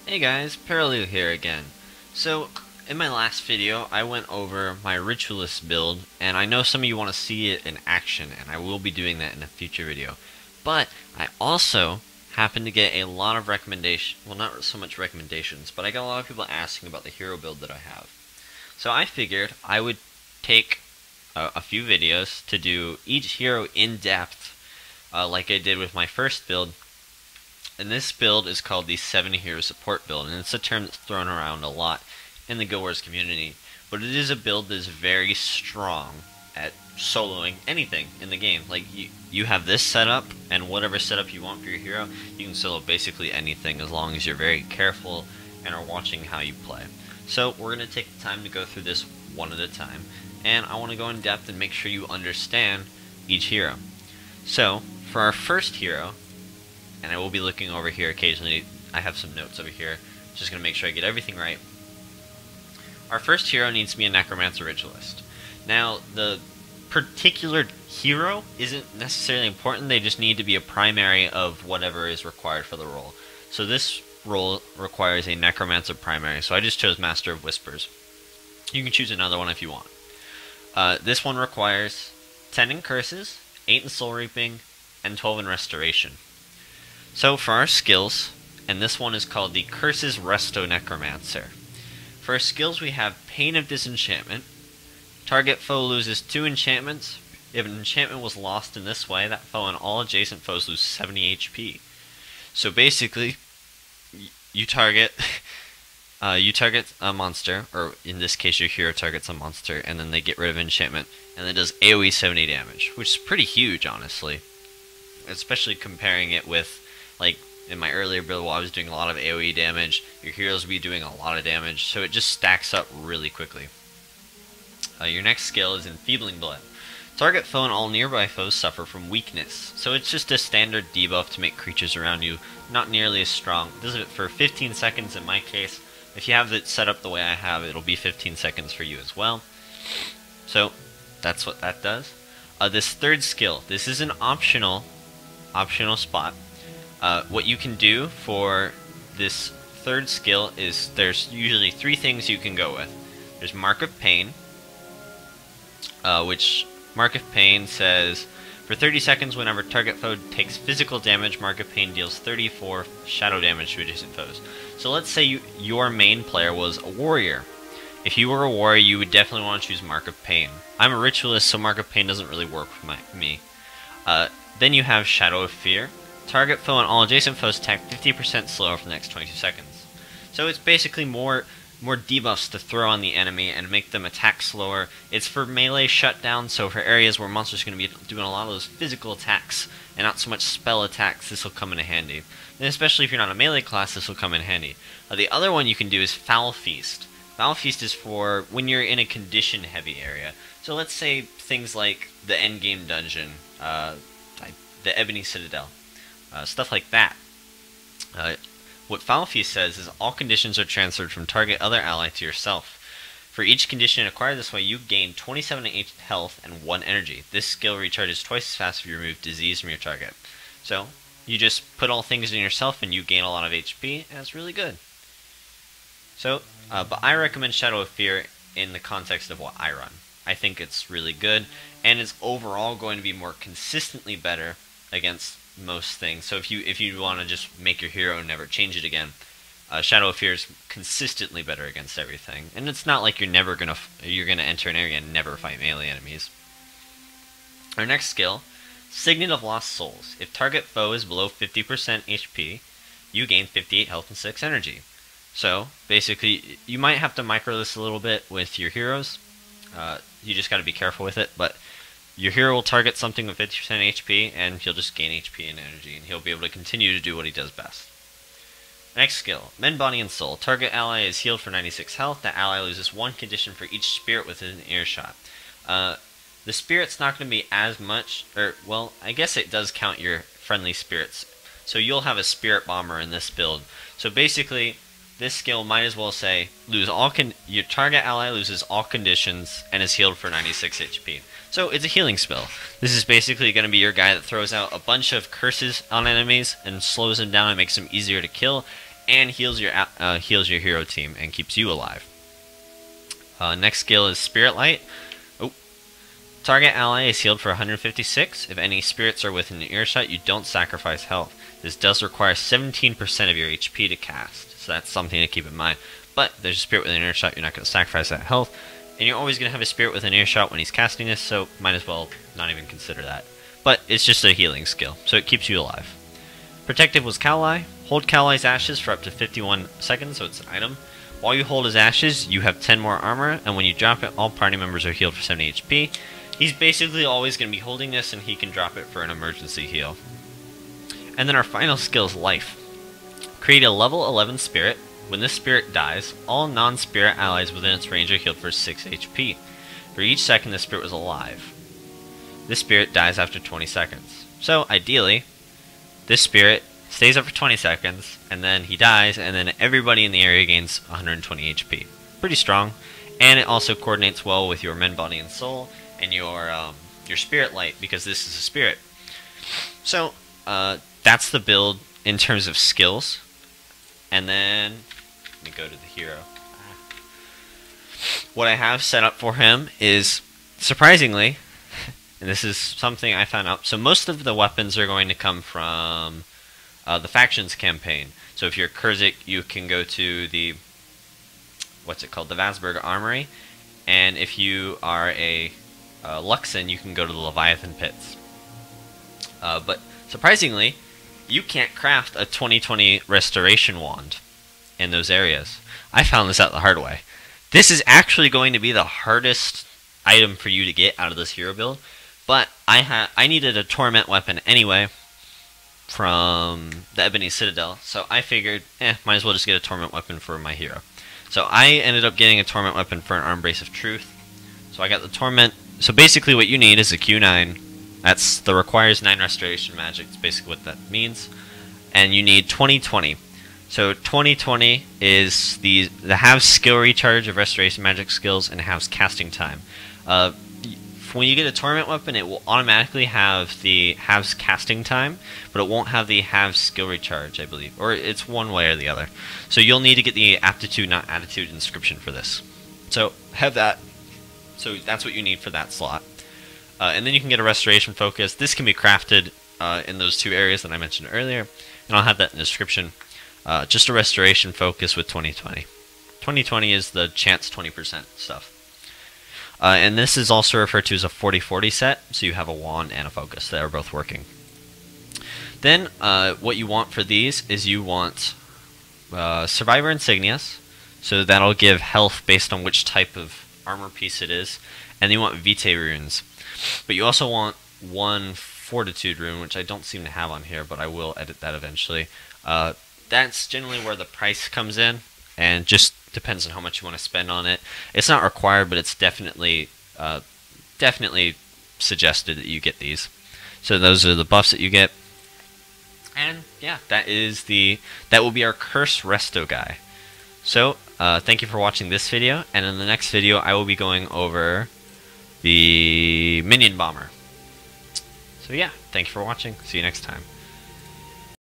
Hey guys, Parallel here again. So, in my last video, I went over my Ritualist build, and I know some of you want to see it in action, and I will be doing that in a future video. But, I also happened to get a lot of recommendations, well not so much recommendations, but I got a lot of people asking about the hero build that I have. So I figured I would take a few videos to do each hero in depth, like I did with my first build. And this build is called the 7 Hero Support build, and it's a term that's thrown around a lot in the Guild Wars community. But it is a build that is very strong at soloing anything in the game. Like, you have this setup, and whatever setup you want for your hero, you can solo basically anything as long as you're very careful and are watching how you play. So we're going to take the time to go through this one at a time, and I want to go in depth and make sure you understand each hero. So, for our first hero, and I will be looking over here occasionally. I have some notes over here. Just going to make sure I get everything right. Our first hero needs to be a Necromancer Ritualist. Now, the particular hero isn't necessarily important. They just need to be a primary of whatever is required for the role. So this role requires a Necromancer primary. So I just chose Master of Whispers. You can choose another one if you want. This one requires 10 in Curses, 8 in Soul Reaping, and 12 in Restoration. So for our skills, and this one is called the Curses Resto Necromancer. For our skills we have Pain of Disenchantment. Target foe loses 2 enchantments. If an enchantment was lost in this way, that foe and all adjacent foes lose 70 HP. So basically, you target a monster, or in this case your hero targets a monster, and then they get rid of enchantment, and it does AoE 70 damage, which is pretty huge, honestly. Especially comparing it with, like, in my earlier build while I was doing a lot of AoE damage, your heroes will be doing a lot of damage, so it just stacks up really quickly. Your next skill is Enfeebling Blood. Target foe and all nearby foes suffer from weakness, so it's just a standard debuff to make creatures around you not nearly as strong. It does it for 15 seconds in my case. If you have it set up the way I have, it'll be 15 seconds for you as well. So, that's what that does. This third skill, this is an optional spot. What you can do for this third skill is there's usually 3 things you can go with. There's Mark of Pain, which Mark of Pain says, for 30 seconds whenever target foe takes physical damage, Mark of Pain deals 34 shadow damage to adjacent foes. So let's say your main player was a warrior. If you were a warrior, you would definitely want to choose Mark of Pain. I'm a ritualist, so Mark of Pain doesn't really work with me. Then you have Shadow of Fear. Target foe and all adjacent foes attack 50% slower for the next 22 seconds. So it's basically more debuffs to throw on the enemy and make them attack slower. It's for melee shutdown, so for areas where monsters are going to be doing a lot of those physical attacks and not so much spell attacks, this will come in handy. And especially if you're not a melee class, this will come in handy. The other one you can do is Foul Feast. Foul Feast is for when you're in a condition-heavy area. So let's say things like the endgame dungeon, the Ebony Citadel. Stuff like that. What Foul Feast says is all conditions are transferred from target other ally to yourself. For each condition acquired this way, you gain 27 health and 1 energy. This skill recharges twice as fast if you remove disease from your target. So, you just put all things in yourself and you gain a lot of HP, and it's really good. So, but I recommend Shadow of Fear in the context of what I run. I think it's really good, and it's overall going to be more consistently better against most things. So if you want to just make your hero and never change it again, Shadow of Fear is consistently better against everything. And it's not like you're gonna enter an area and never fight melee enemies. Our next skill, Signet of Lost Souls. If target foe is below 50% HP, you gain 58 health and 6 energy. So basically, you might have to micro this a little bit with your heroes. You just got to be careful with it, but your hero will target something with 50% HP, and he'll just gain HP and energy, and he'll be able to continue to do what he does best. Next skill, Mend Body and Soul. Target ally is healed for 96 health. The ally loses 1 condition for each spirit within earshot. The spirit's not going to be as much, well, I guess it does count your friendly spirits. So you'll have a Spirit Bomber in this build. So basically, this skill might as well say, your target ally loses all conditions and is healed for 96 HP. So it's a healing spell. This is basically going to be your guy that throws out a bunch of curses on enemies and slows them down and makes them easier to kill, and heals your hero team and keeps you alive. Next skill is Spirit Light. Oh. Target ally is healed for 156. If any spirits are within earshot, you don't sacrifice health. This does require 17% of your HP to cast, so that's something to keep in mind. But if there's a spirit within earshot, you're not going to sacrifice that health, and you're always going to have a spirit within earshot when he's casting this, so might as well not even consider that. But it's just a healing skill, so it keeps you alive. Protective was Kaolai. Hold Kaolai's ashes for up to 51 seconds, so it's an item. While you hold his ashes, you have 10 more armor, and when you drop it, all party members are healed for 70 HP. He's basically always going to be holding this, and he can drop it for an emergency heal. And then our final skill is Life. Create a level 11 spirit. When this spirit dies, all non-spirit allies within its range are healed for 6 HP. For each second the spirit was alive. This spirit dies after 20 seconds. So, ideally, this spirit stays up for 20 seconds, and then he dies, and then everybody in the area gains 120 HP. Pretty strong. And it also coordinates well with your Men, Body, and Soul, and your Spirit Light, because this is a spirit. So, that's the build in terms of skills. And then, let me go to the hero. What I have set up for him is, surprisingly, and this is something I found out, so most of the weapons are going to come from the Factions campaign. So if you're Kurzik, you can go to the, what's it called, the Vasberg Armory, and if you are a Luxon, you can go to the Leviathan Pits. But surprisingly, you can't craft a 2020 Restoration Wand in those areas. I found this out the hard way. This is actually going to be the hardest item for you to get out of this hero build, but I needed a Torment weapon anyway from the Ebony Citadel, so I figured, might as well just get a Torment weapon for my hero. So I ended up getting a Torment weapon for an Arm Brace of Truth. So I got the Torment. So basically what you need is a Q9. That requires 9 Restoration Magic. That's basically what that means. And you need 2020. So 2020 is the halves skill recharge of Restoration Magic skills and halves casting time. When you get a Torment weapon, it will automatically have the halves casting time, but it won't have the halves skill recharge, I believe. Or it's one way or the other. So you'll need to get the Aptitude, not Attitude inscription for this. So have that. So that's what you need for that slot. And then you can get a Restoration Focus. This can be crafted in those 2 areas that I mentioned earlier, and I'll have that in the description. Just a Restoration Focus with 2020. 2020 is the chance 20% stuff. And this is also referred to as a 40-40 set, so you have a wand and a focus that are both working. Then, what you want for these is you want Survivor Insignias, so that'll give health based on which type of armor piece it is, and you want Vitae runes. But you also want 1 Fortitude rune, which I don't seem to have on here, but I will edit that eventually. That's generally where the price comes in, and just depends on how much you want to spend on it. It's not required, but it's definitely suggested that you get these. So those are the buffs that you get. And yeah, that will be our Curse Resto guy. So thank you for watching this video, and in the next video I will be going over the Minion Bomber. So yeah, thank you for watching. See you next time.